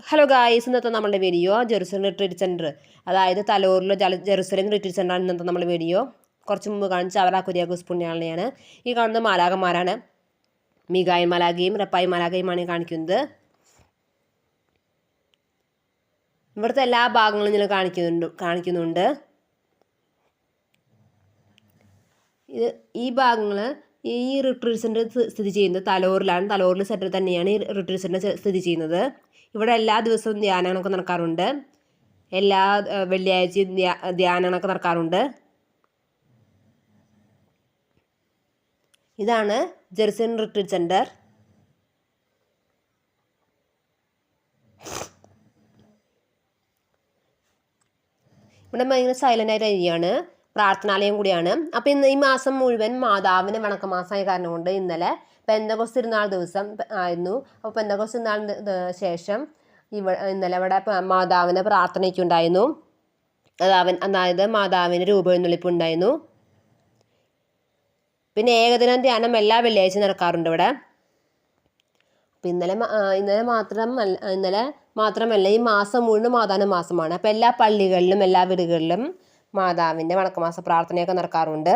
Hello guys, ഇന്നത്തെ നമ്മുടെ video Jerusalem retreat centre, അതായത് തലോറിലെ ജെറുസലേം റിട്രീറ്റ് സെൻ്ററാണ് ഇന്നത്തെ നമ്മുടെ വീഡിയോ. കുറച്ച് മുമ്പ് കാണിച്ച അവരാ കുര്യാക്കോസ് പുണ്യാളനെയാണ്. ഈ കാണുന്ന മാലാകന്മാരാണ്. മിഗായിൽ മാലാഖയും റപ്പായി മാലാഖയുമാണ് കാണിക്കുന്നത്. ഇവിടുത്തെ എല്ലാ ഭാഗങ്ങളും ഞാൻ കാണിക്കുന്നുണ്ട്. ഈ ഭാഗങ്ങൾ ഈ റിട്രീറ്റ് സെൻറ്റർ സ്ഥിതി ചെയ്യുന്നത് തലോറിലാണ്. തലോറിൽ സെൻറ്റർ തന്നെയാണ് ഈ റിട്രീറ്റ് സെൻറ്റർ സ്ഥിതി ചെയ്യുന്നത്. ഇവിടെ എല്ലാ ദിവസവും ധ്യാനങ്ങളൊക്കെ നടക്കാറുണ്ട്. എല്ലാ വെള്ളിയാഴ്ചയും ധ്യാനങ്ങളൊക്കെ നടക്കാറുണ്ട്. ഇതാണ് ജെറുസലേം റിട്രീറ്റ് സെൻറ്റർ. ഇവിടെ ഭയങ്കര സൈലൻ്റ് ആയിട്ട് ഏരിയയാണ്, പ്രാർത്ഥനാലയം കൂടിയാണ്. അപ്പോൾ ഇന്ന് ഈ മാസം മുഴുവൻ മാതാവിന് വണക്കമാസമായ കാരണം കൊണ്ട് ഇന്നലെ പെന്തക്കോസ്ത് തിരുനാൾ ദിവസം ആയിരുന്നു. അപ്പോൾ പെന്തക്കോസ്ത് തിരുനാളിന് ശേഷം ഇന്നലെ ഇവിടെ മാതാവിന് പ്രാർത്ഥനയ്ക്കുണ്ടായിരുന്നു. അതായത് മാതാവിന് രൂപെഴുന്നള്ളിപ്പ് ഉണ്ടായിരുന്നു. പിന്നെ ഏകദിനം ധ്യാനം എല്ലാ വെള്ളിയാഴ്ച നടക്കാറുണ്ട് ഇവിടെ. അപ്പം ഇന്നലെ മാത്രമല്ല ഈ മാസം മുഴുവൻ മാതാവിൻ്റെ മാസമാണ്. അപ്പോൾ എല്ലാ പള്ളികളിലും എല്ലാ വീടുകളിലും മാതാവിൻ്റെ വണക്കമാസ പ്രാർത്ഥനയൊക്കെ നടക്കാറുണ്ട്.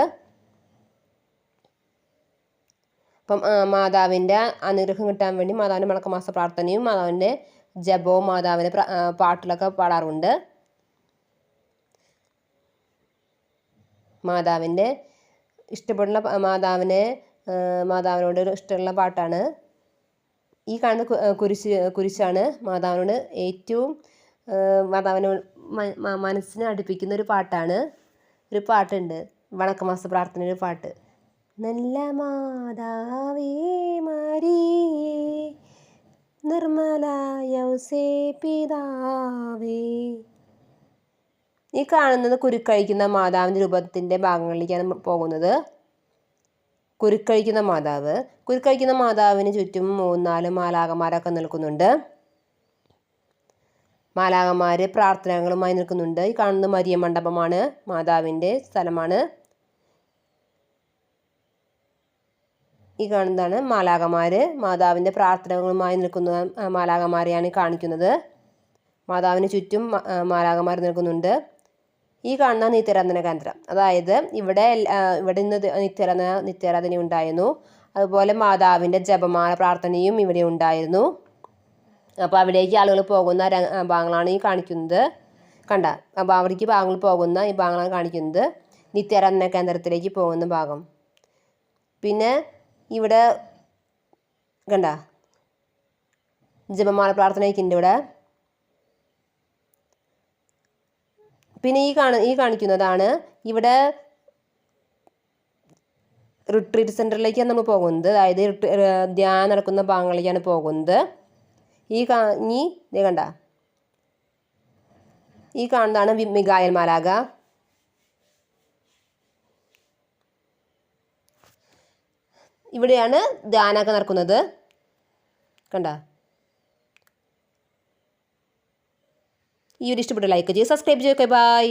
അപ്പം മാതാവിൻ്റെ അനുഗ്രഹം കിട്ടാൻ വേണ്ടി മാതാവിൻ്റെ വണക്കമാസ പ്രാർത്ഥനയും മാതാവിൻ്റെ ജപവും മാതാവിൻ്റെ പാട്ടിലൊക്കെ പാടാറുണ്ട്. മാതാവിൻ്റെ ഇഷ്ടപ്പെടുന്ന മാതാവിനോട് ഇഷ്ടമുള്ള പാട്ടാണ് ഈ കാണുന്ന കുരിശാണ്. മാതാവിനോട് ഏറ്റവും മാതാവിനോട് മനസ്സിനെ അടുപ്പിക്കുന്ന ഒരു പാട്ടാണ്. ഒരു പാട്ടുണ്ട്, വണക്കമാസ പ്രാർത്ഥന ഒരു പാട്ട്. നല്ല മാതാവേ മരിയേ നിർമ്മല യൗസേപിതാവേ. ഈ കാണുന്നത് കുരുക്കഴിക്കുന്ന മാതാവിൻ്റെ രൂപത്തിൻ്റെ ഭാഗങ്ങളിലേക്കാണ് പോകുന്നത്. കുരുക്കഴിക്കുന്ന മാതാവിന് ചുറ്റും 3-4 മാലാഖമാരൊക്കെ നിൽക്കുന്നുണ്ട്. മാലാഖമാർ പ്രാർത്ഥനകളുമായി നിൽക്കുന്നുണ്ട്. ഈ കാണുന്ന മരിയ മണ്ഡപമാണ്, മാതാവിൻ്റെ സ്ഥലമാണ്. ഈ കാണുന്നതാണ് മാലാഖമാർ. മാതാവിൻ്റെ പ്രാർത്ഥനകളുമായി നിൽക്കുന്ന മാലാഖമാരെയാണ് കാണിക്കുന്നത്. മാതാവിന് ചുറ്റും മാലാഖമാർ നിൽക്കുന്നുണ്ട്. ഈ കാണുന്ന നിത്യാരാധന കേന്ദ്രം, അതായത് ഇവിടെ ഇന്ന് നിത്യാരാധന ഉണ്ടായിരുന്നു. അതുപോലെ മാതാവിൻ്റെ ജപമാല പ്രാർത്ഥനയും ഇവിടെ ഉണ്ടായിരുന്നു. അപ്പോൾ അവിടേക്ക് ആളുകൾ പോകുന്ന ഭാഗങ്ങളാണ് ഈ കാണിക്കുന്നത്. അപ്പോൾ അവിടേക്ക് ഭാഗങ്ങൾ പോകുന്ന ഈ ഭാഗങ്ങളാണ് കാണിക്കുന്നത്, നിത്യാരാധന കേന്ദ്രത്തിലേക്ക് പോകുന്ന ഭാഗം. പിന്നെ ഇവിടെ ജപമാല പ്രാർത്ഥനയൊക്കെ ഉണ്ട് ഇവിടെ. പിന്നെ ഈ കാണിക്കുന്നതാണ് ഇവിടെ റിട്രീറ്റ് സെൻറ്ററിലേക്കാണ് നമ്മൾ പോകുന്നത്. അതായത് ധ്യാനം നടക്കുന്ന ഭാഗങ്ങളിലേക്കാണ് പോകുന്നത്. ഈ കാണുന്നതാണ് മിഗായേൽ മാലാഖ. ഇവിടെയാണ് ധ്യാനമൊക്കെ നടക്കുന്നത്. ഈ ഒരു ഇഷ്ടപ്പെട്ട ലൈക്ക് ചെയ്യുക, സബ്സ്ക്രൈബ് ചെയ്യുക. ബൈ.